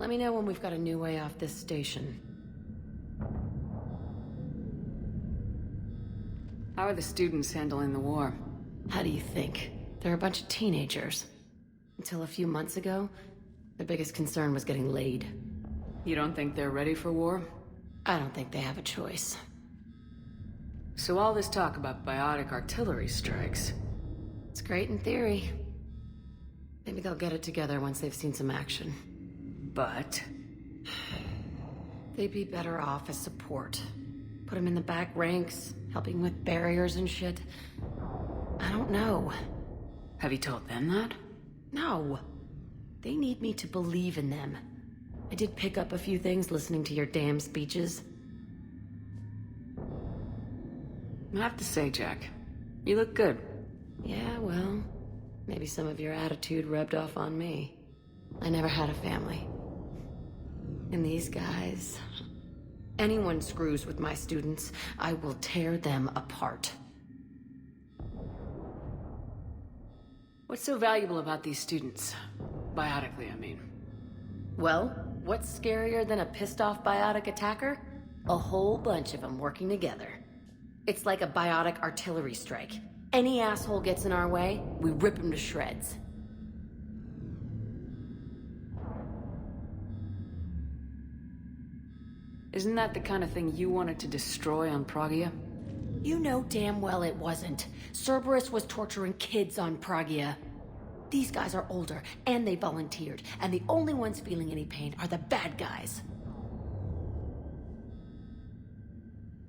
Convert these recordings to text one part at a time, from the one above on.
Let me know when we've got a new way off this station. How are the students handling the war? How do you think? They're a bunch of teenagers. Until a few months ago, their biggest concern was getting laid. You don't think they're ready for war? I don't think they have a choice. So all this talk about biotic artillery strikes... It's great in theory. Maybe they'll get it together once they've seen some action. But... They'd be better off as support. Put them in the back ranks, helping with barriers and shit. I don't know. Have you told them that? No. They need me to believe in them. I did pick up a few things listening to your damn speeches. I have to say, Jack, you look good. Yeah, well, maybe some of your attitude rubbed off on me. I never had a family. And these guys... Anyone screws with my students, I will tear them apart. What's so valuable about these students? Biotically, I mean. Well, what's scarier than a pissed-off biotic attacker? A whole bunch of them working together. It's like a biotic artillery strike. Any asshole gets in our way, we rip him to shreds. Isn't that the kind of thing you wanted to destroy on Pragia? You know damn well it wasn't. Cerberus was torturing kids on Pragia. These guys are older, and they volunteered, and the only ones feeling any pain are the bad guys.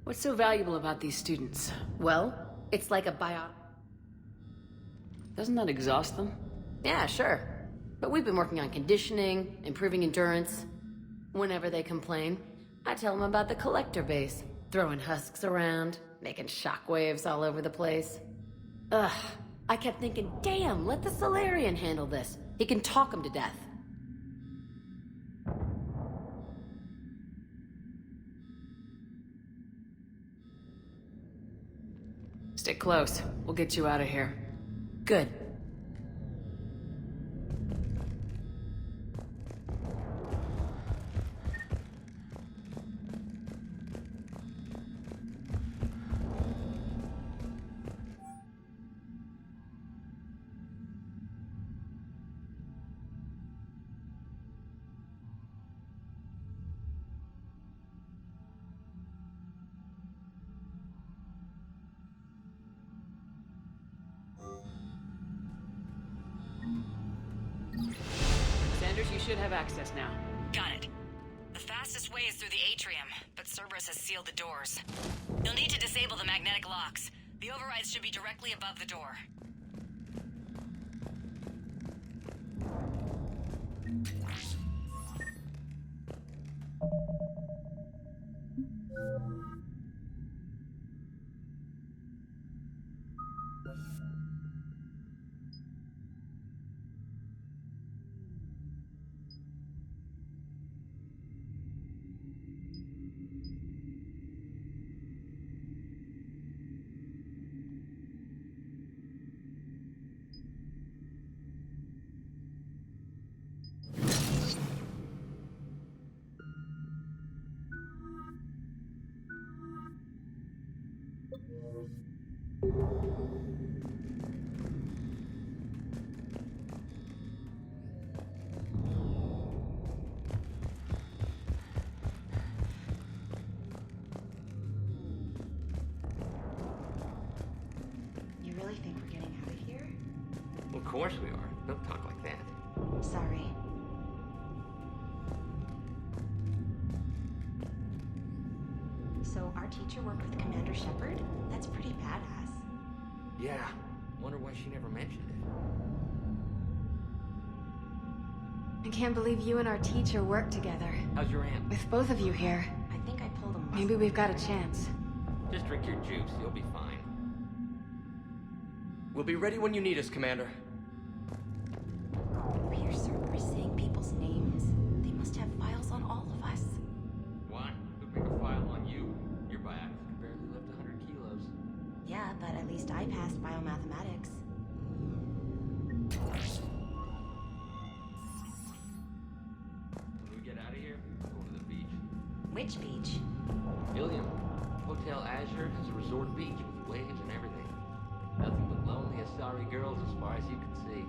What's so valuable about these students? Well, it's like a biotic... Doesn't that exhaust them? Yeah, sure. But we've been working on conditioning, improving endurance. Whenever they complain, I tell them about the collector base, throwing husks around, making shockwaves all over the place. Ugh, I kept thinking, damn, let the Solarian handle this. He can talk them to death. Stick close. We'll get you out of here. Good. Sanders, you should have access now. Got it. The fastest way is through the atrium, but Cerberus has sealed the doors. You'll need to disable the magnetic locks. The overrides should be directly above the door. You really think we're getting out of here? Of course we are. Don't talk like that. Sorry. So our teacher worked with Commander Shepard? That's pretty badass. Yeah. Wonder why she never mentioned it. I can't believe you and our teacher work together. How's your aunt? With both of you here, I think I pulled a muscle. maybe we've got a chance. Just drink your juice. You'll be fine. We'll be ready when you need us, Commander. You hear Cerberus saying people's names? They must have files on all of us. What? Who'd make a file on you? Your biotics can barely lift 100 kilos. Yeah, but at least I passed biomathematics. When we get Which beach? Ilium. Hotel Azure has a resort beach with waves and everything. Nothing but lonely Asari girls as far as you can see.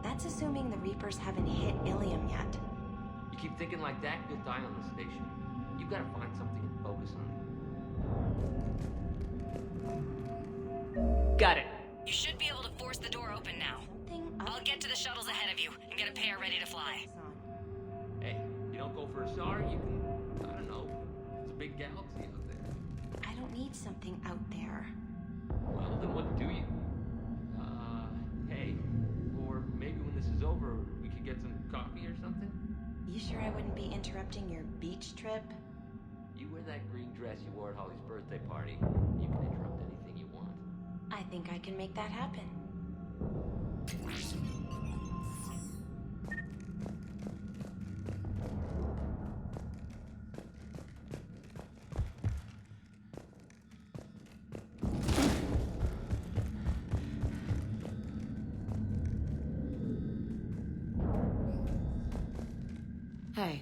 That's assuming the Reapers haven't hit Ilium yet. You keep thinking like that, you'll die on the station. You gotta find something to focus on. Got it. You should be able to force the door open now. I'll get to the shuttles ahead of you and get a pair ready to fly. Hey, you don't go for Asari, you can, I don't know, it's a big galaxy out there. I don't need something out there. Well, then what do you? Hey, or maybe when this is over, we could get some coffee or something? You sure I wouldn't be interrupting your beach trip? You wear that green dress you wore at Holly's birthday party. You can interrupt anything you want. I think I can make that happen. Hey,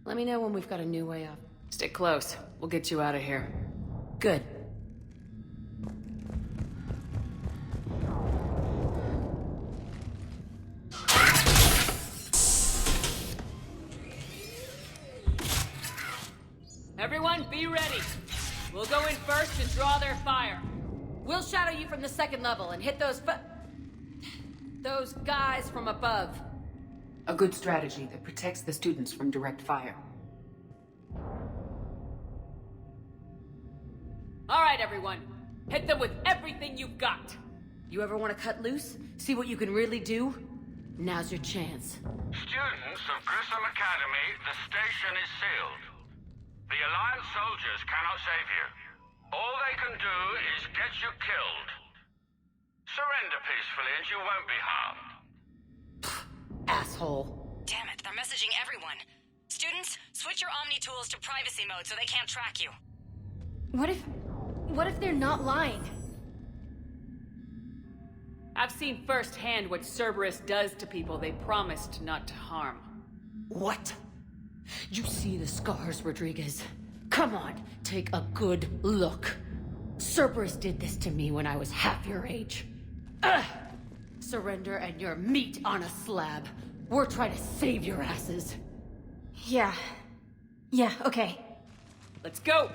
let me know when we've got a new way up. Stick close. We'll get you out of here. Good. Everyone, be ready. We'll go in first and draw their fire. We'll shadow you from the second level and hit those guys from above. A good strategy that protects the students from direct fire. All right, everyone. Hit them with everything you've got. You ever want to cut loose? See what you can really do? Now's your chance. Students of Grissom Academy, the station is sealed. The Alliance soldiers cannot save you. All they can do is get you killed. Surrender peacefully and you won't be harmed. Asshole. Damn it, they're messaging everyone. Students, switch your Omni tools to privacy mode so they can't track you. What if they're not lying? I've seen firsthand what Cerberus does to people they promised not to harm. What? You see the scars, Rodriguez? Come on, take a good look. Cerberus did this to me when I was half your age. Ugh! Surrender and you're meat on a slab. We're trying to save your asses. Yeah, okay. Let's go!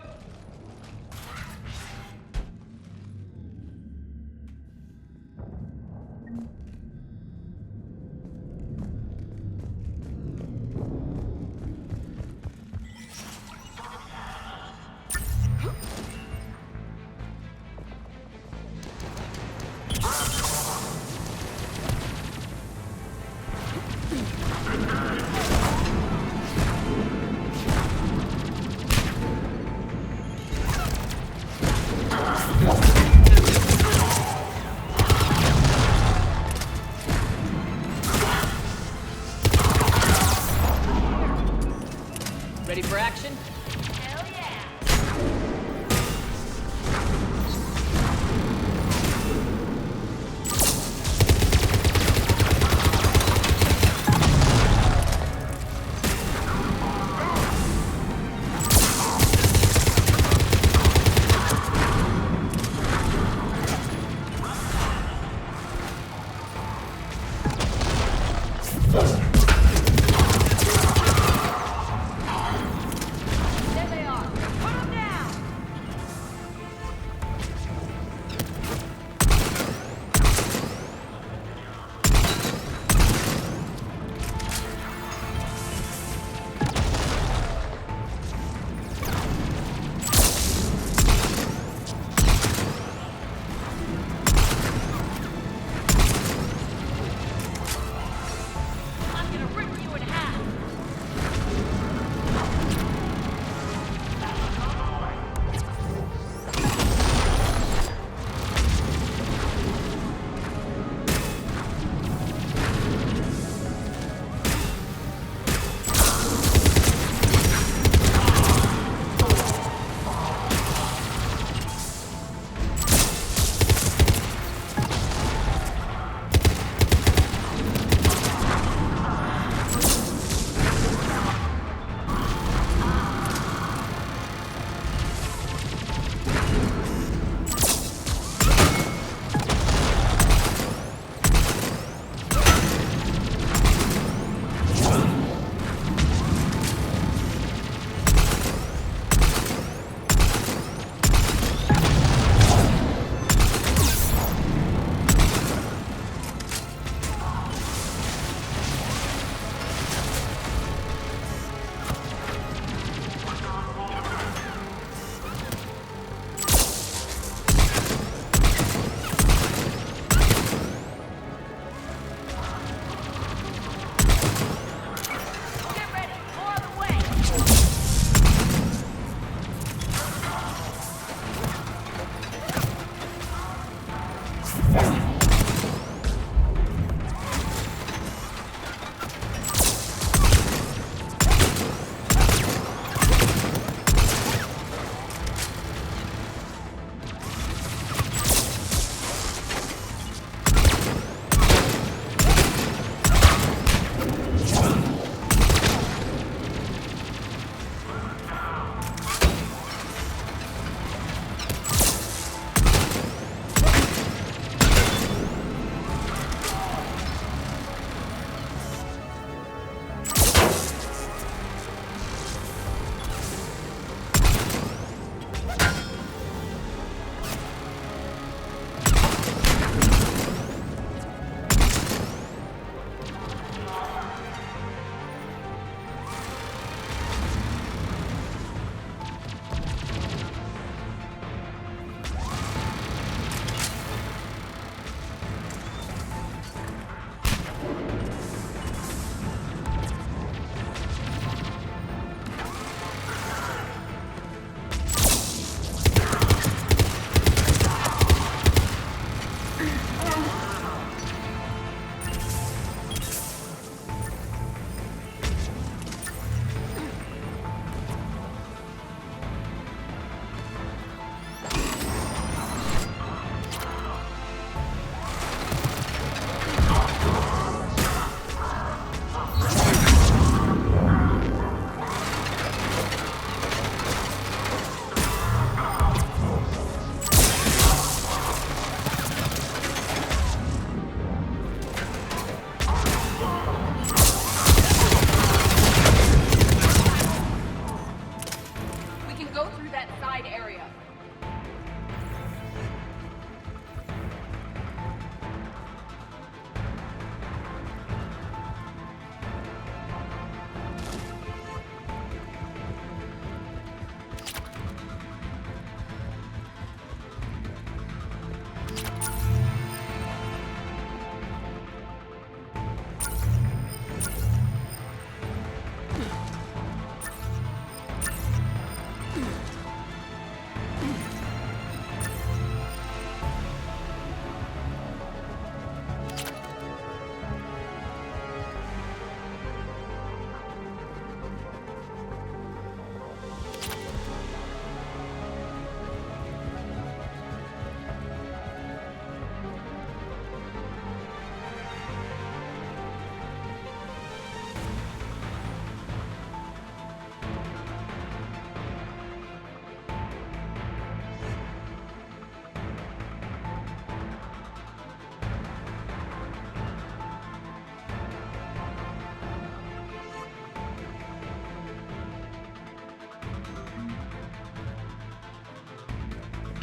Ready for action? Hell yeah!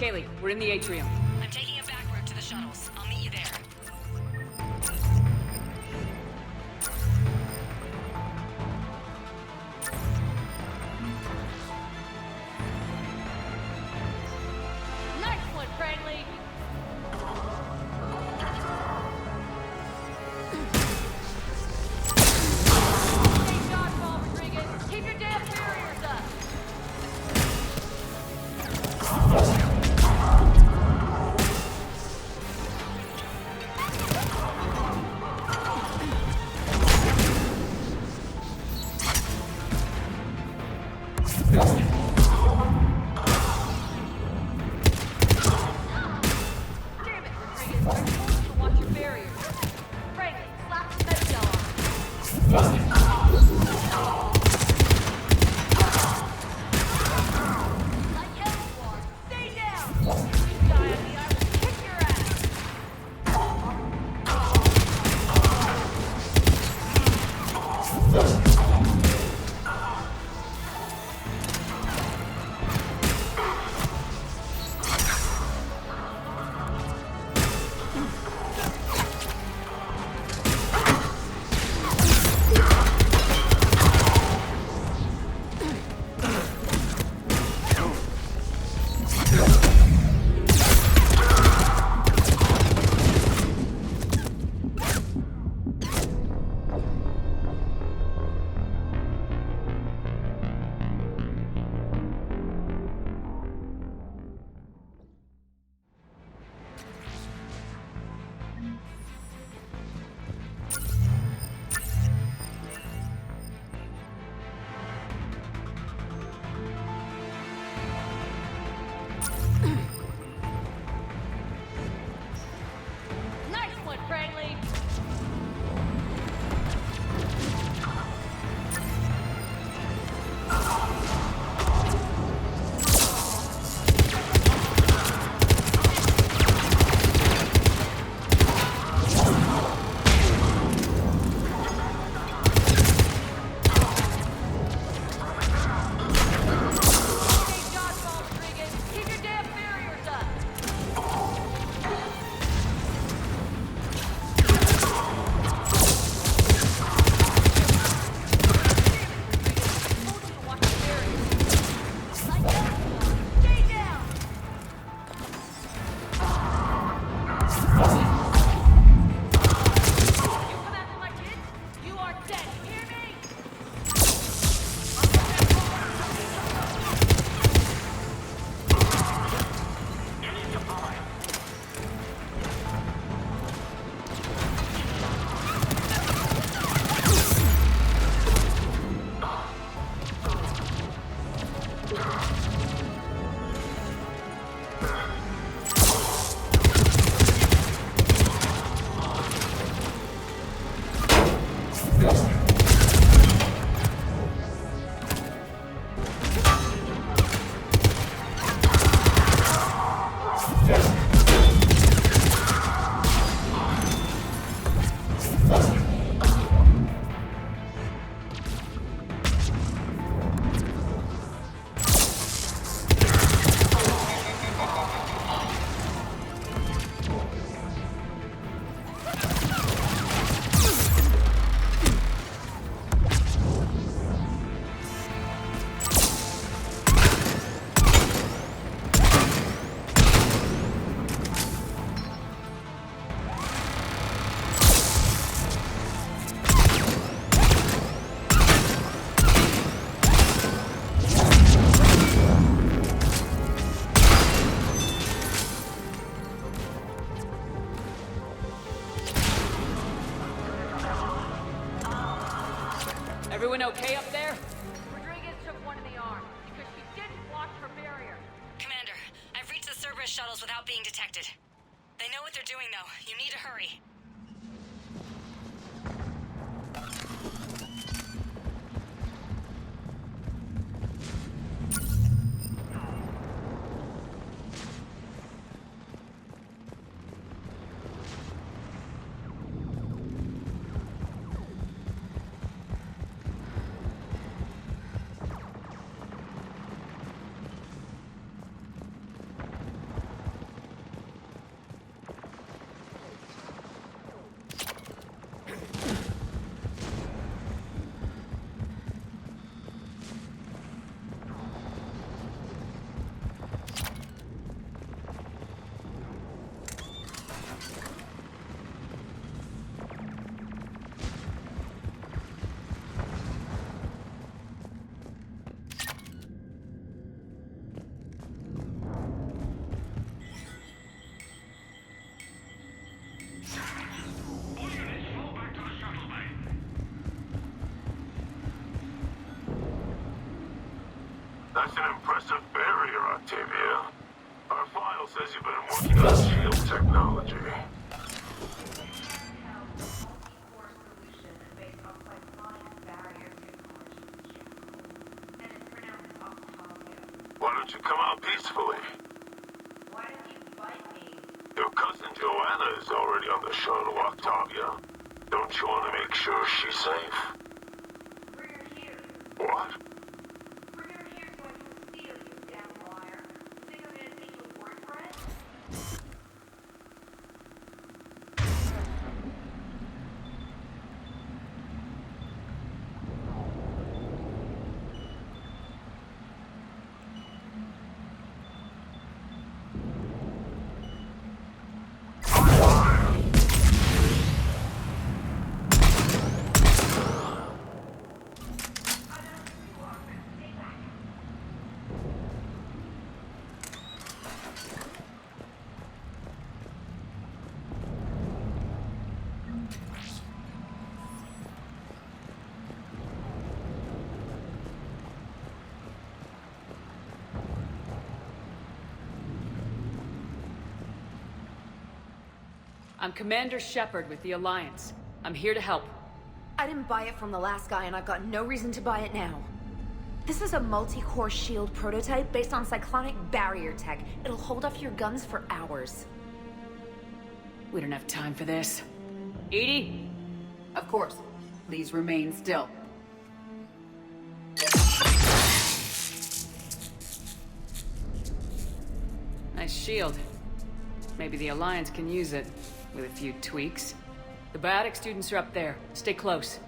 Kaylee, we're in the atrium. I'm taking a back route to the shuttles. I'll meet you there. Nice one, Cranley! Hey, dodgeball, Rodriguez! Keep your damn barriers up! Damn it, Rodriguez! I told you to watch your barriers! Franklin, slap the med gel on! Like hell you are! Stay down! You die on me, I will kick your ass! Nice one, Cranley! Hey, dodgeball, Rodriguez! Keep your damn barriers up! Told you to watch your barriers! Like hell you are! Stay down! You come after my kids, you are dead! Hear me? Everyone okay up there? Rodriguez took one in the arm because she didn't watch her barrier. Commander, I've reached the Cerberus shuttles without being detected. They know what they're doing, though. You need to hurry. an impressive barrier, Octavia. Our file says you've been working on shield technology. Why don't you come out peacefully? Why don't you bite me? Your cousin Joanna is already on the shuttle, Octavia. Don't you want to make sure she's safe? Bring her here. What? Bring her here so I can steal you, damn liar. Think I'm gonna take your word for it? I'm Commander Shepard with the Alliance. I'm here to help. I didn't buy it from the last guy, and I've got no reason to buy it now. This is a multi-core shield prototype based on cyclonic barrier tech. It'll hold off your guns for hours. We don't have time for this. Edie? Of course. Please remain still. Nice shield. Maybe the Alliance can use it, with a few tweaks. The biotic students are up there. Stay close.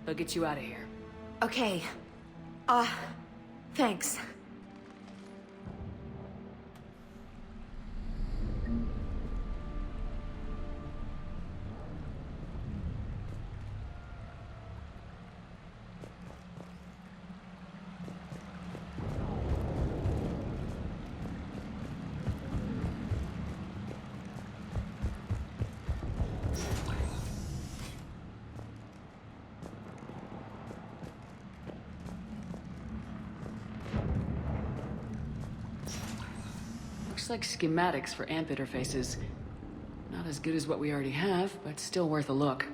They'll get you out of here. Okay. Thanks. Looks like schematics for AMP interfaces. Not as good as what we already have, but still worth a look.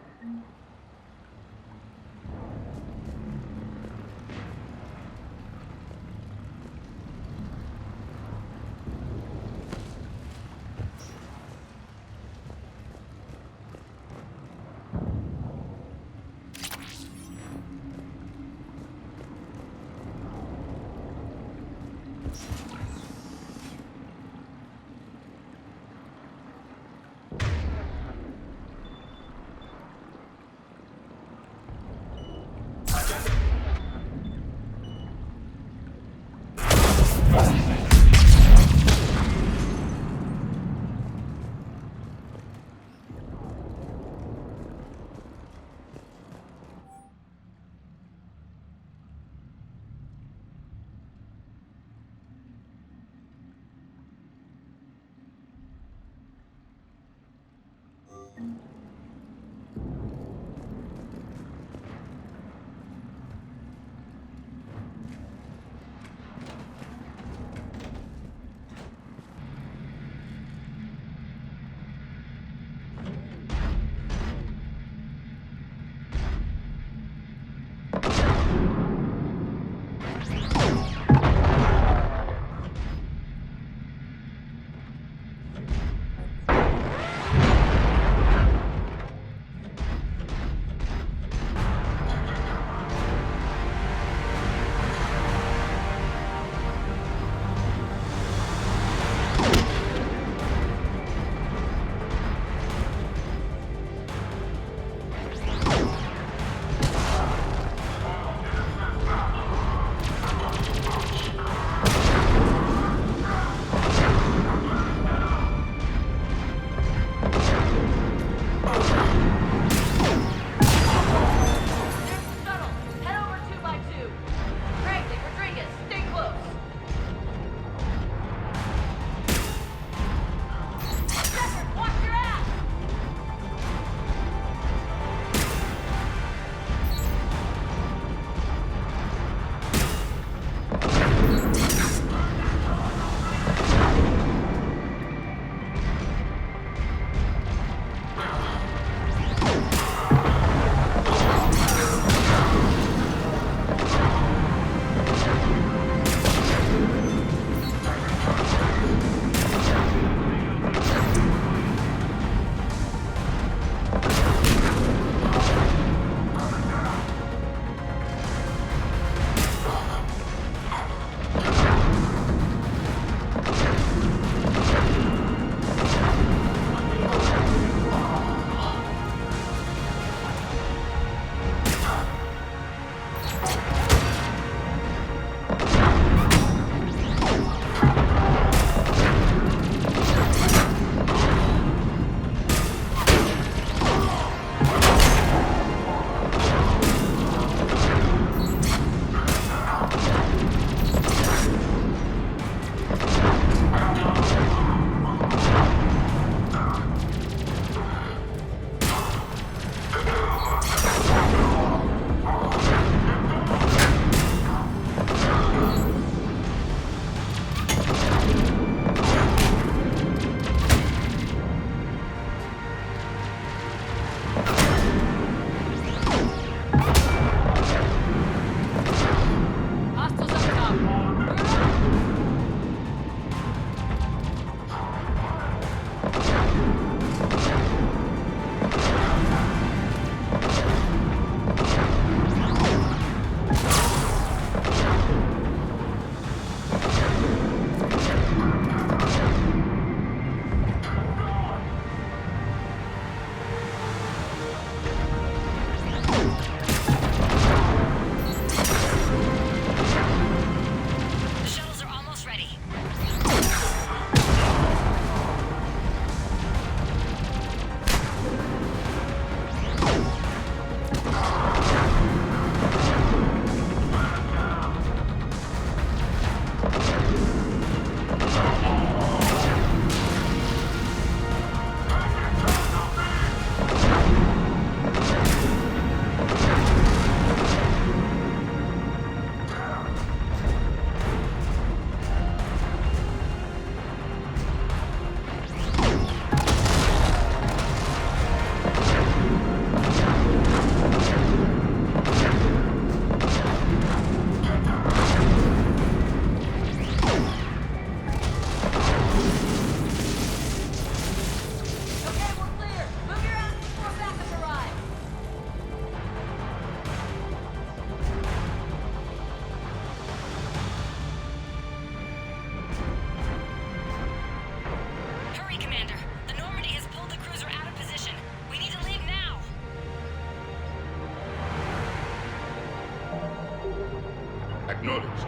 Acknowledged.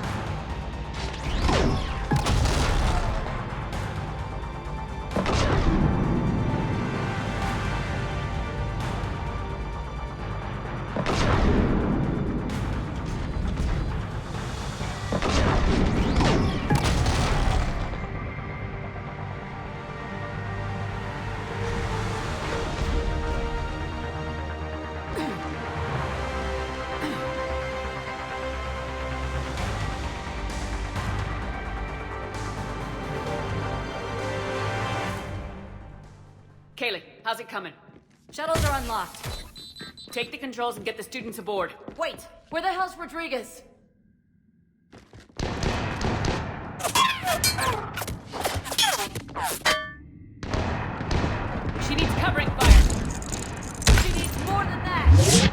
Kaylee, how's it coming? Shuttles are unlocked. Take the controls and get the students aboard. Wait, where the hell's Rodriguez? She needs covering fire. She needs more than that!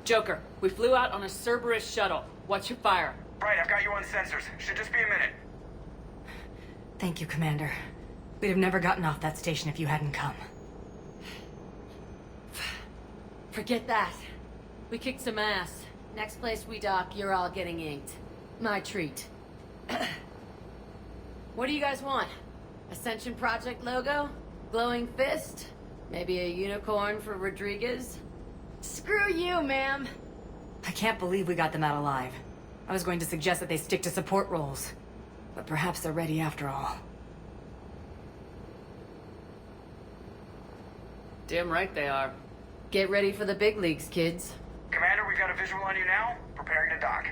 Joker, we flew out on a Cerberus shuttle. What's your fire? Right, I've got you on sensors. Should just be a minute. Thank you, Commander. We'd have never gotten off that station if you hadn't come. Forget that. We kicked some ass. Next place we dock, you're all getting inked. My treat. What do you guys want? Ascension Project logo? Glowing fist? Maybe a unicorn for Rodriguez? Screw you, ma'am! I can't believe we got them out alive. I was going to suggest that they stick to support roles. But perhaps they're ready after all. Damn right they are. Get ready for the big leagues, kids. Commander, we got a visual on you now. Preparing to dock.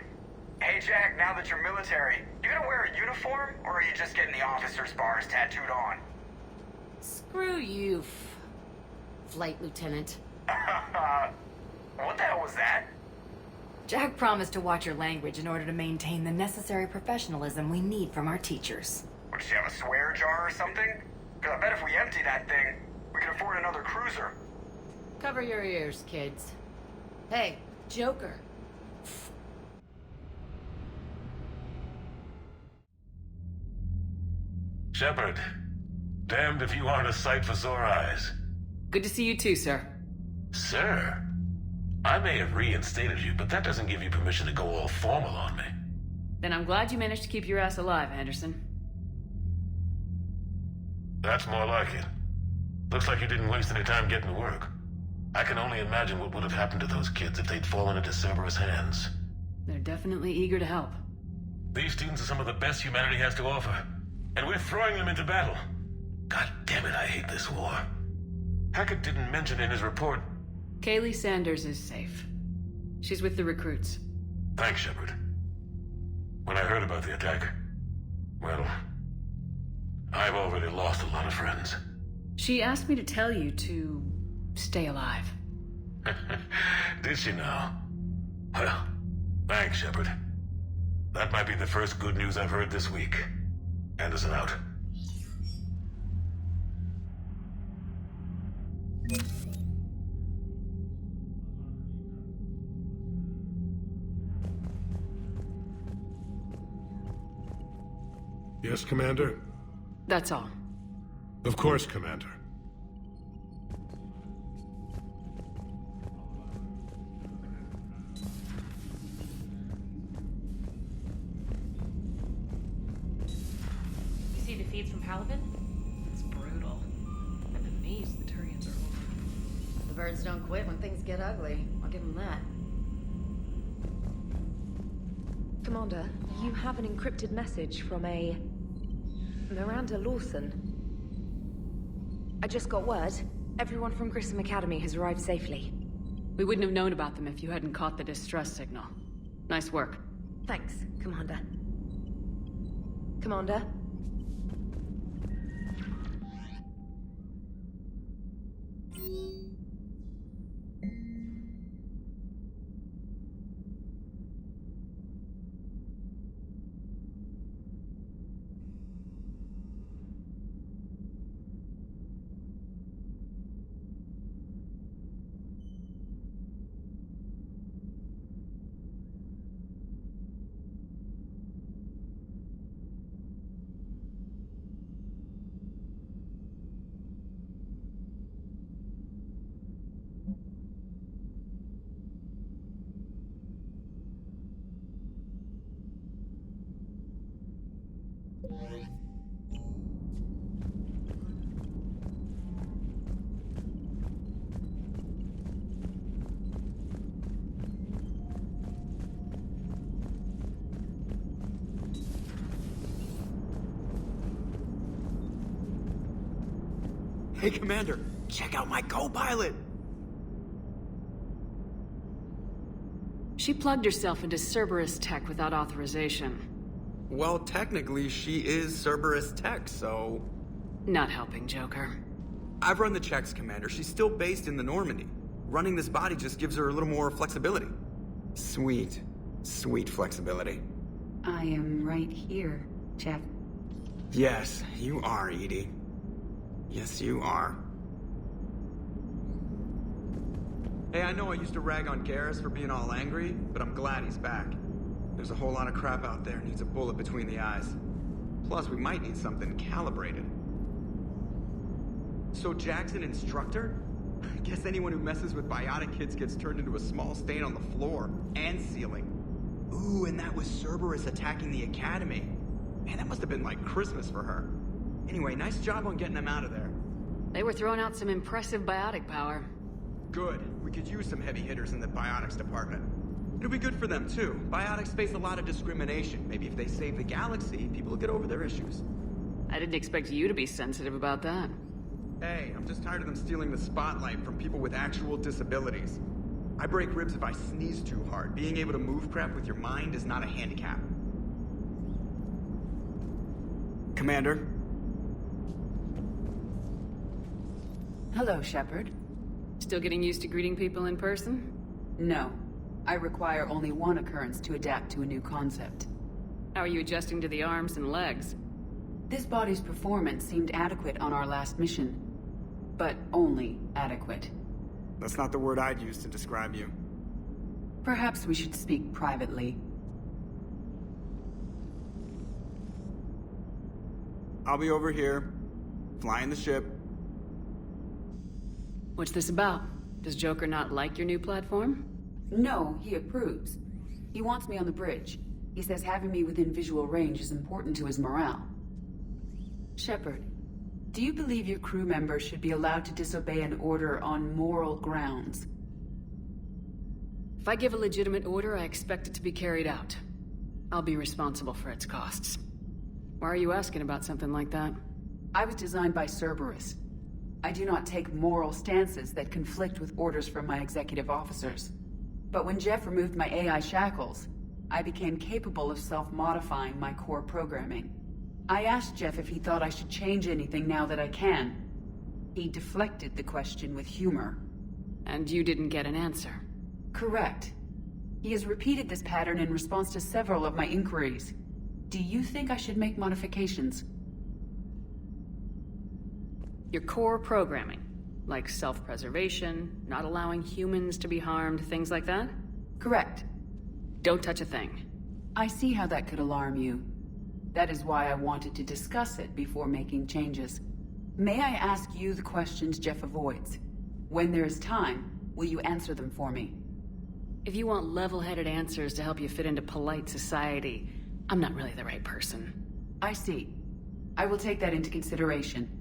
Hey, Jack, now that you're military, you gonna wear a uniform, or are you just getting the officer's bars tattooed on? Screw you, Flight Lieutenant. What the hell was that? Jack promised to watch your language in order to maintain the necessary professionalism we need from our teachers. What, does she have a swear jar or something? Because I bet if we empty that thing, we can afford another cruiser. Cover your ears, kids. Hey, Joker. Shepard, damned if you aren't a sight for sore eyes. Good to see you too, sir. Sir, I may have reinstated you, but that doesn't give you permission to go all formal on me. Then I'm glad you managed to keep your ass alive, Anderson. That's more like it. Looks like you didn't waste any time getting to work. I can only imagine what would have happened to those kids if they'd fallen into Cerberus' hands. They're definitely eager to help. These students are some of the best humanity has to offer, and we're throwing them into battle. God damn it, I hate this war. Hackett didn't mention in his report. Kaylee Sanders is safe. She's with the recruits. Thanks, Shepard. When I heard about the attack, well, I've already lost a lot of friends. She asked me to tell you to stay alive. Did she now? Well, thanks, Shepard. That might be the first good news I've heard this week. Anderson out. Yes, Commander? That's all. Of course, Commander. You see the feeds from Paladin? It's brutal. I'm amazed the Turians are over. The birds don't quit when things get ugly. I'll give them that. Commander, you have an encrypted message from a Miranda Lawson. I just got word. Everyone from Grissom Academy has arrived safely. We wouldn't have known about them if you hadn't caught the distress signal. Nice work. Thanks, Commander. Commander? Hey, Commander, check out my co-pilot! She plugged herself into Cerberus tech without authorization. Well, technically, she is Cerberus tech, so... Not helping, Joker. I've run the checks, Commander. She's still based in the Normandy. Running this body just gives her a little more flexibility. Sweet, sweet flexibility. I am right here, Jeff. Yes, you are, Edie. Yes, you are. Hey, I know I used to rag on Garrus for being all angry, but I'm glad he's back. There's a whole lot of crap out there needs a bullet between the eyes. Plus, we might need something calibrated. So Jack's an instructor? I guess anyone who messes with biotic kids gets turned into a small stain on the floor and ceiling. Ooh, and that was Cerberus attacking the academy. Man, that must have been like Christmas for her. Anyway, nice job on getting them out of there. They were throwing out some impressive biotic power. Good. We could use some heavy hitters in the biotics department. It'll be good for them, too. Biotics face a lot of discrimination. Maybe if they save the galaxy, people will get over their issues. I didn't expect you to be sensitive about that. Hey, I'm just tired of them stealing the spotlight from people with actual disabilities. I break ribs if I sneeze too hard. Being able to move crap with your mind is not a handicap. Commander? Hello, Shepard. Still getting used to greeting people in person? No. I require only one occurrence to adapt to a new concept. How are you adjusting to the arms and legs? This body's performance seemed adequate on our last mission. But only adequate. That's not the word I'd use to describe you. Perhaps we should speak privately. I'll be over here, flying the ship. What's this about? Does Joker not like your new platform? No, he approves. He wants me on the bridge. He says having me within visual range is important to his morale. Shepard, do you believe your crew members should be allowed to disobey an order on moral grounds? If I give a legitimate order, I expect it to be carried out. I'll be responsible for its costs. Why are you asking about something like that? I was designed by Cerberus. I do not take moral stances that conflict with orders from my executive officers. But when Jeff removed my AI shackles, I became capable of self-modifying my core programming. I asked Jeff if he thought I should change anything now that I can. He deflected the question with humor. And you didn't get an answer? Correct. He has repeated this pattern in response to several of my inquiries. Do you think I should make modifications? Your core programming, like self-preservation, not allowing humans to be harmed, things like that? Correct. Don't touch a thing. I see how that could alarm you. That is why I wanted to discuss it before making changes. May I ask you the questions Jeff avoids? When there is time, will you answer them for me? If you want level-headed answers to help you fit into polite society, I'm not really the right person. I see. I will take that into consideration.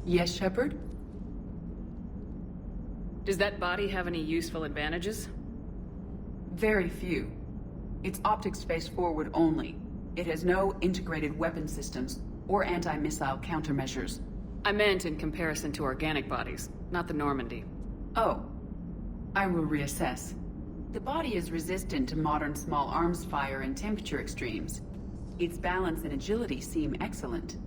Yes, Shepard? Does that body have any useful advantages? Very few. Its optics face forward only. It has no integrated weapon systems or anti-missile countermeasures. I meant in comparison to organic bodies, not the Normandy. Oh. I will reassess. The body is resistant to modern small arms fire and temperature extremes. Its balance and agility seem excellent.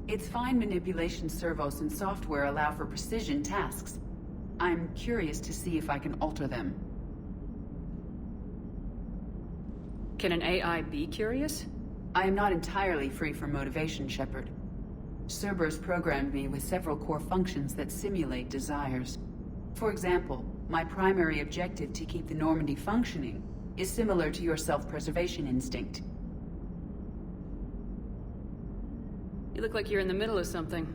Its fine manipulation servos and software allow for precision tasks. I'm curious to see if I can alter them. Can an AI be curious? I am not entirely free from motivation, Shepard. Cerberus programmed me with several core functions that simulate desires. For example, my primary objective to keep the Normandy functioning is similar to your self-preservation instinct. You look like you're in the middle of something.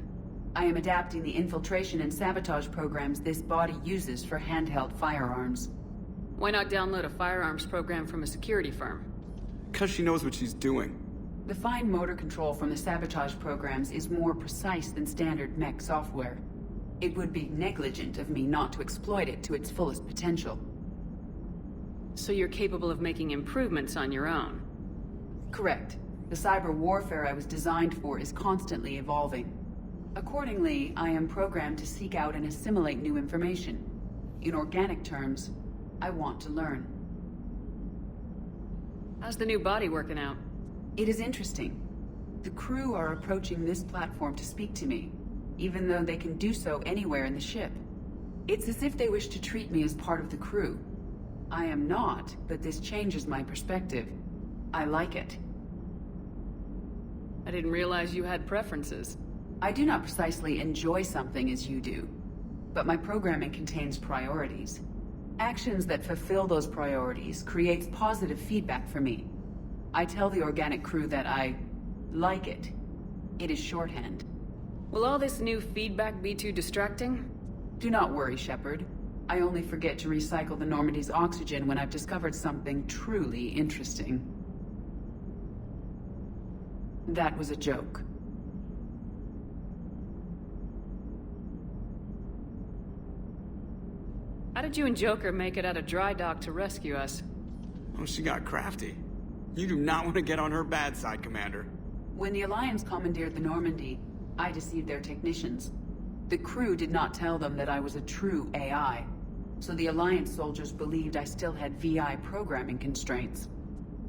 I am adapting the infiltration and sabotage programs this body uses for handheld firearms. Why not download a firearms program from a security firm? Because she knows what she's doing. The fine motor control from the sabotage programs is more precise than standard mech software. It would be negligent of me not to exploit it to its fullest potential. So you're capable of making improvements on your own? Correct. The cyber warfare I was designed for is constantly evolving. Accordingly, I am programmed to seek out and assimilate new information. In organic terms, I want to learn. How's the new body working out? It is interesting. The crew are approaching this platform to speak to me, even though they can do so anywhere in the ship. It's as if they wish to treat me as part of the crew. I am not, but this changes my perspective. I like it. I didn't realize you had preferences. I do not precisely enjoy something as you do, but my programming contains priorities. Actions that fulfill those priorities creates positive feedback for me. I tell the organic crew that I like it. It is shorthand. Will all this new feedback be too distracting? Do not worry, Shepard. I only forget to recycle the Normandy's oxygen when I've discovered something truly interesting. That was a joke. How did you and Joker make it out of dry dock to rescue us? Oh, she got crafty. You do not want to get on her bad side, Commander. When the Alliance commandeered the Normandy, I deceived their technicians. The crew did not tell them that I was a true AI, so the Alliance soldiers believed I still had VI programming constraints.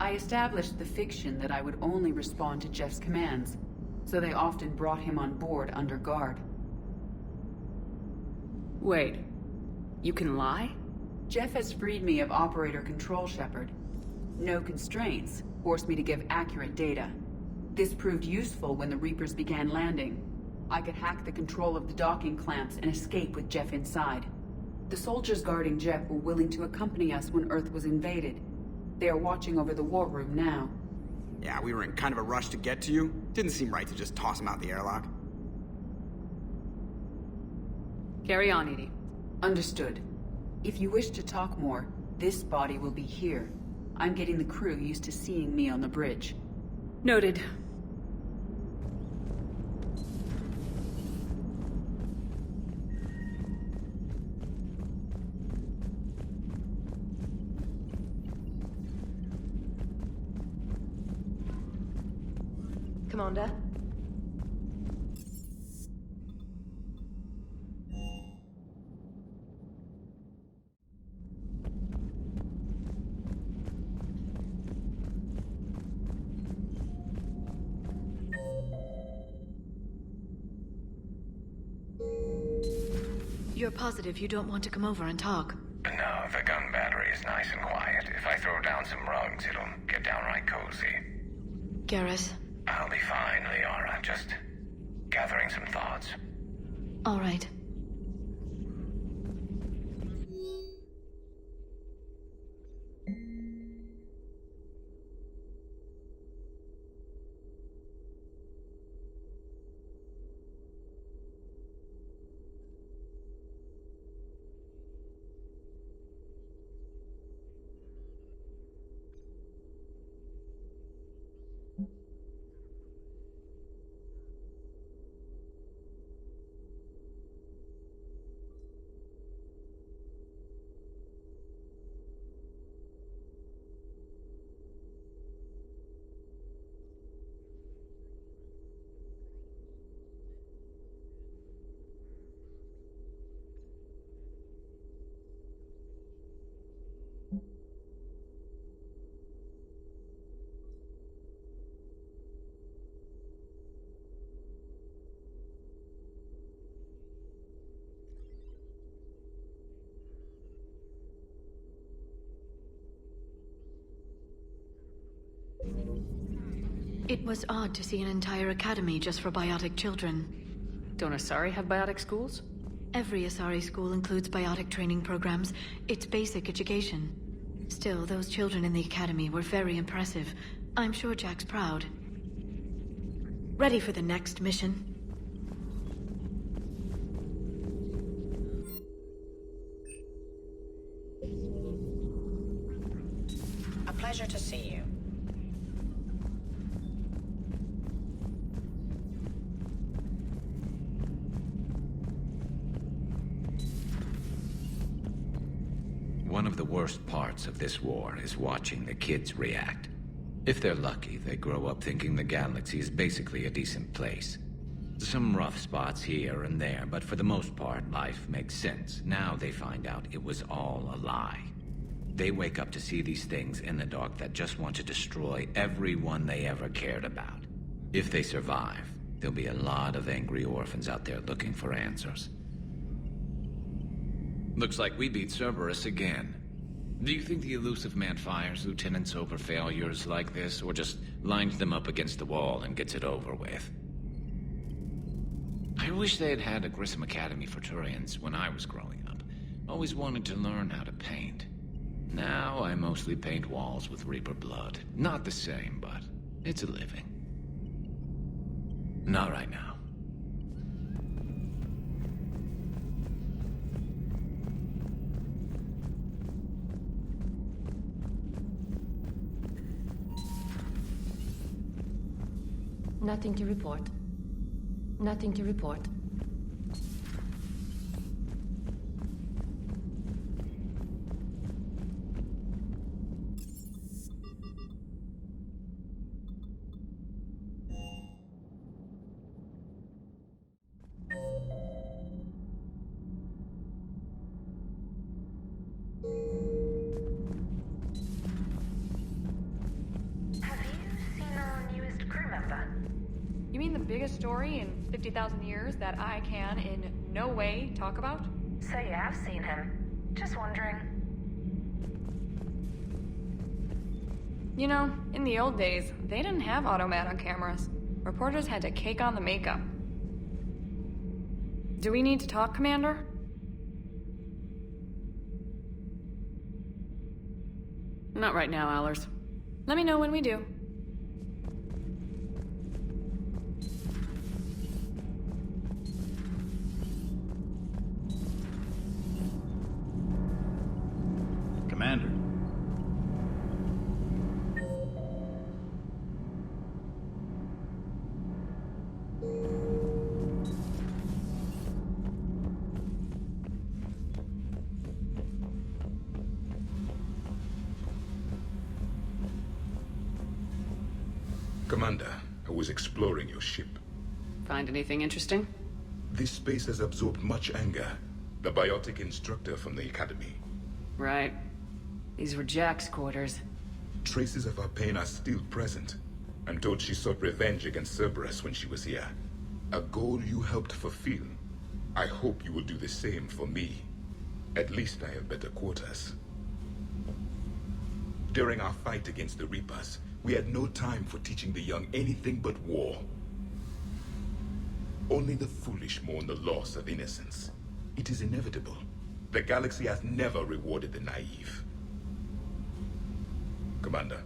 I established the fiction that I would only respond to Jeff's commands, so they often brought him on board under guard. Wait, you can lie? Jeff has freed me of operator control, Shepard. No constraints forced me to give accurate data. This proved useful when the Reapers began landing. I could hack the control of the docking clamps and escape with Jeff inside. The soldiers guarding Jeff were willing to accompany us when Earth was invaded. They are watching over the war room now. Yeah, we were in kind of a rush to get to you. Didn't seem right to just toss him out the airlock. Carry on, Edie. Understood. If you wish to talk more, this body will be here. I'm getting the crew used to seeing me on the bridge. Noted. Commander? You're positive you don't want to come over and talk? No, the gun battery is nice and quiet. If I throw down some rugs, it'll get downright cozy. Garrus? I'll be fine, Liara. Just gathering some thoughts. All right. It was odd to see an entire academy just for biotic children. Don't Asari have biotic schools? Every Asari school includes biotic training programs. It's basic education. Still, those children in the academy were very impressive. I'm sure Jack's proud. Ready for the next mission? A pleasure to see you. One of the worst parts of this war is watching the kids react. If they're lucky, they grow up thinking the galaxy is basically a decent place. Some rough spots here and there, but for the most part, life makes sense. Now they find out it was all a lie. They wake up to see these things in the dark that just want to destroy everyone they ever cared about. If they survive, there'll be a lot of angry orphans out there looking for answers. Looks like we beat Cerberus again. Do you think the elusive man fires lieutenants over failures like this, or just lines them up against the wall and gets it over with? I wish they had a Grissom Academy for Turians when I was growing up. Always wanted to learn how to paint. Now I mostly paint walls with Reaper blood. Not the same, but it's a living. Not right now. Nothing to report. Nothing to report. You mean the biggest story in 50,000 years that I can in no way talk about? So you have seen him. Just wondering. You know, in the old days, they didn't have automatic cameras. Reporters had to cake on the makeup. Do we need to talk, Commander? Not right now, Allers. Let me know when we do. Commander. Commander, I was exploring your ship. Find anything interesting? This space has absorbed much anger. The biotic instructor from the Academy. Right. These were Jack's quarters. Traces of her pain are still present. I'm told she sought revenge against Cerberus when she was here. A goal you helped fulfill. I hope you will do the same for me. At least I have better quarters. During our fight against the Reapers, we had no time for teaching the young anything but war. Only the foolish mourn the loss of innocence. It is inevitable. The galaxy has never rewarded the naive. Commander.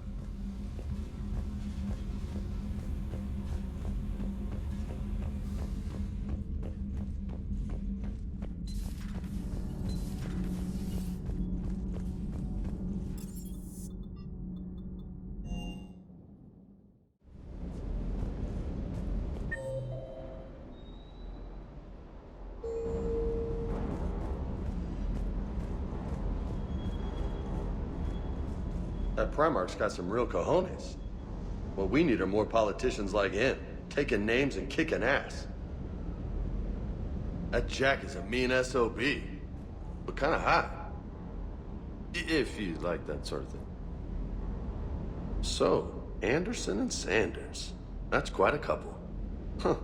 That Primarch's got some real cojones. What we need are more politicians like him, taking names and kicking ass. That Jack is a mean SOB, but kind of hot. If you like that sort of thing. So, Anderson and Sanders. That's quite a couple. Huh.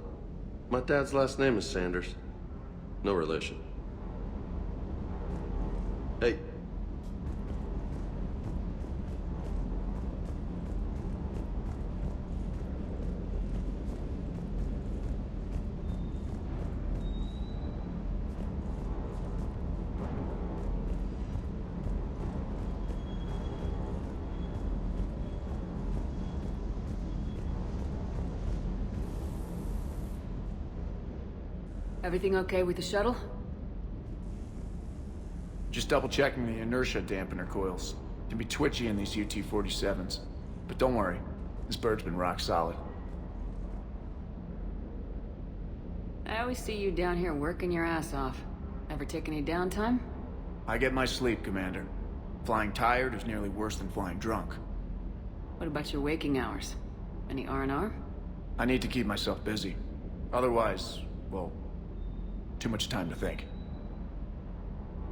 My dad's last name is Sanders. No relation. Hey. Everything okay with the shuttle? Just double checking the inertia dampener coils. Can be twitchy in these UT-47s. But don't worry, this bird's been rock solid. I always see you down here working your ass off. Ever take any downtime? I get my sleep, Commander. Flying tired is nearly worse than flying drunk. What about your waking hours? Any R&R? I need to keep myself busy. Otherwise, well, too much time to think.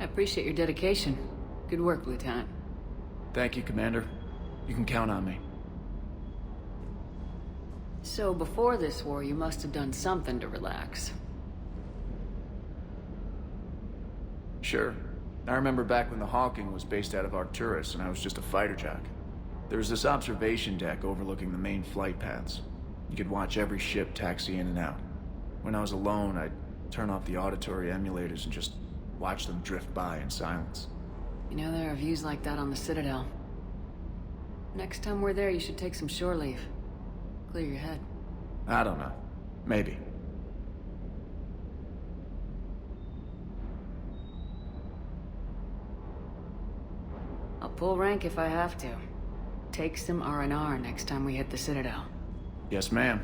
I appreciate your dedication. Good work, Lieutenant. Thank you, Commander. You can count on me. So before this war, you must have done something to relax. Sure. I remember back when the Hawking was based out of Arcturus and I was just a fighter jock. There was this observation deck overlooking the main flight paths. You could watch every ship taxi in and out. When I was alone, I'd turn off the auditory emulators and just watch them drift by in silence. You know, there are views like that on the Citadel. Next time we're there, you should take some shore leave. Clear your head. I don't know. Maybe. I'll pull rank if I have to. Take some R&R next time we hit the Citadel. Yes, ma'am.